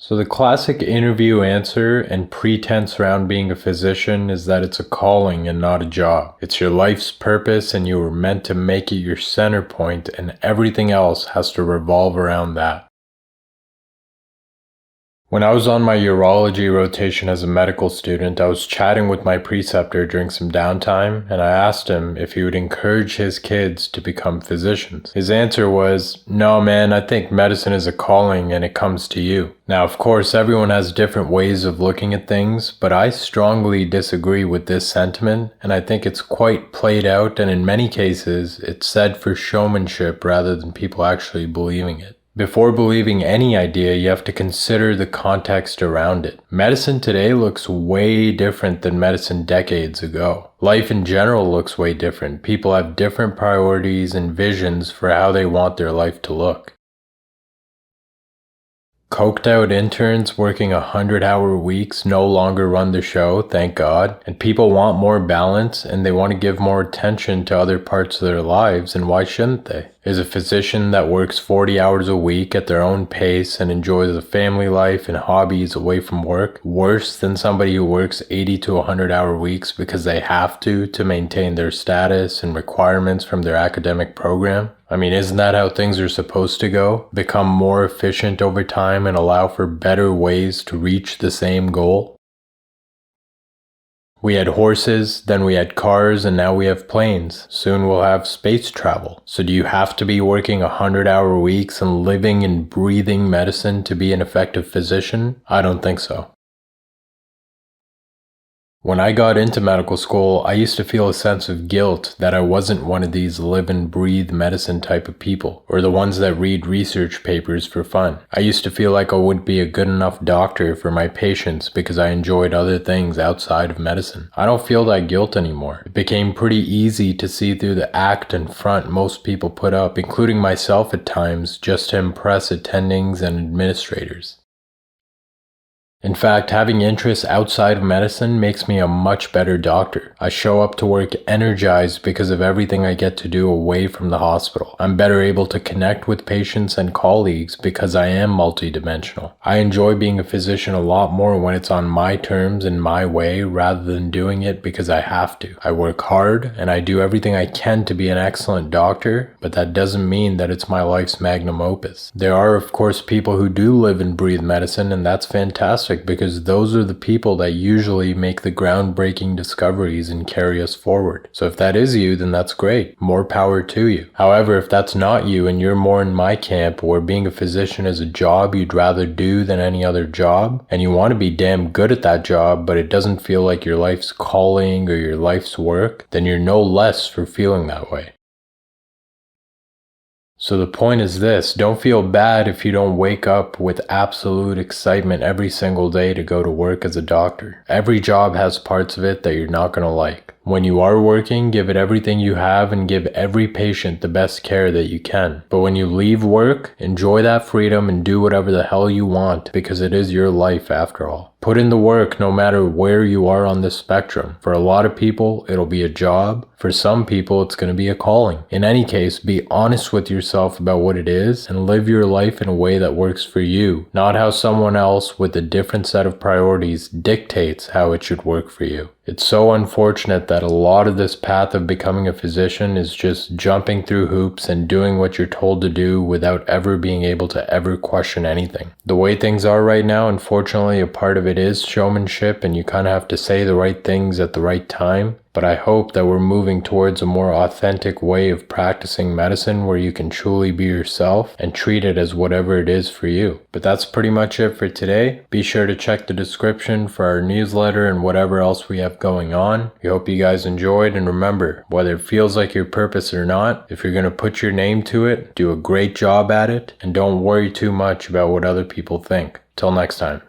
So the classic interview answer and pretense around being a physician is that it's a calling and not a job. It's your life's purpose and you were meant to make it your center point, and everything else has to revolve around that. When I was on my urology rotation as a medical student, I was chatting with my preceptor during some downtime, and I asked him if he would encourage his kids to become physicians. His answer was, "No man, I think medicine is a calling and it comes to you." Now, of course, everyone has different ways of looking at things, but I strongly disagree with this sentiment, and I think it's quite played out, and in many cases, it's said for showmanship rather than people actually believing it. Before believing any idea, you have to consider the context around it. Medicine today looks way different than medicine decades ago. Life in general looks way different. People have different priorities and visions for how they want their life to look. Coked out interns working 100-hour weeks no longer run the show, thank God, and people want more balance and they want to give more attention to other parts of their lives, and why shouldn't they? Is a physician that works 40 hours a week at their own pace and enjoys a family life and hobbies away from work worse than somebody who works 80 to 100-hour weeks because they have to maintain their status and requirements from their academic program? I mean, isn't that how things are supposed to go? Become more efficient over time and allow for better ways to reach the same goal? We had horses, then we had cars, and now we have planes. Soon we'll have space travel. So do you have to be working 100-hour weeks and living and breathing medicine to be an effective physician? I don't think so. When I got into medical school, I used to feel a sense of guilt that I wasn't one of these live and breathe medicine type of people, or the ones that read research papers for fun. I used to feel like I wouldn't be a good enough doctor for my patients because I enjoyed other things outside of medicine. I don't feel that guilt anymore. It became pretty easy to see through the act and front most people put up, including myself at times, just to impress attendings and administrators. In fact, having interests outside of medicine makes me a much better doctor. I show up to work energized because of everything I get to do away from the hospital. I'm better able to connect with patients and colleagues because I am multidimensional. I enjoy being a physician a lot more when it's on my terms and my way rather than doing it because I have to. I work hard and I do everything I can to be an excellent doctor, but that doesn't mean that it's my life's magnum opus. There are, of course, people who do live and breathe medicine, and that's fantastic, because those are the people that usually make the groundbreaking discoveries and carry us forward. So if that is you, then that's great. More power to you. However, if that's not you and you're more in my camp where being a physician is a job you'd rather do than any other job, and you want to be damn good at that job, but it doesn't feel like your life's calling or your life's work, then you're no less for feeling that way. So the point is this: don't feel bad if you don't wake up with absolute excitement every single day to go to work as a doctor. Every job has parts of it that you're not going to like. When you are working, give it everything you have and give every patient the best care that you can. But when you leave work, enjoy that freedom and do whatever the hell you want, because it is your life after all. Put in the work no matter where you are on this spectrum. For a lot of people, it'll be a job. For some people, it's going to be a calling. In any case, be honest with yourself about what it is and live your life in a way that works for you, not how someone else with a different set of priorities dictates how it should work for you. It's so unfortunate that a lot of this path of becoming a physician is just jumping through hoops and doing what you're told to do without ever being able to ever question anything. The way things are right now, unfortunately, a part of it is showmanship, and you kind of have to say the right things at the right time. But I hope that we're moving towards a more authentic way of practicing medicine where you can truly be yourself and treat it as whatever it is for you. But that's pretty much it for today. Be sure to check the description for our newsletter and whatever else we have going on. We hope you guys enjoyed, and remember, whether it feels like your purpose or not, if you're going to put your name to it, do a great job at it, and don't worry too much about what other people think. Till next time.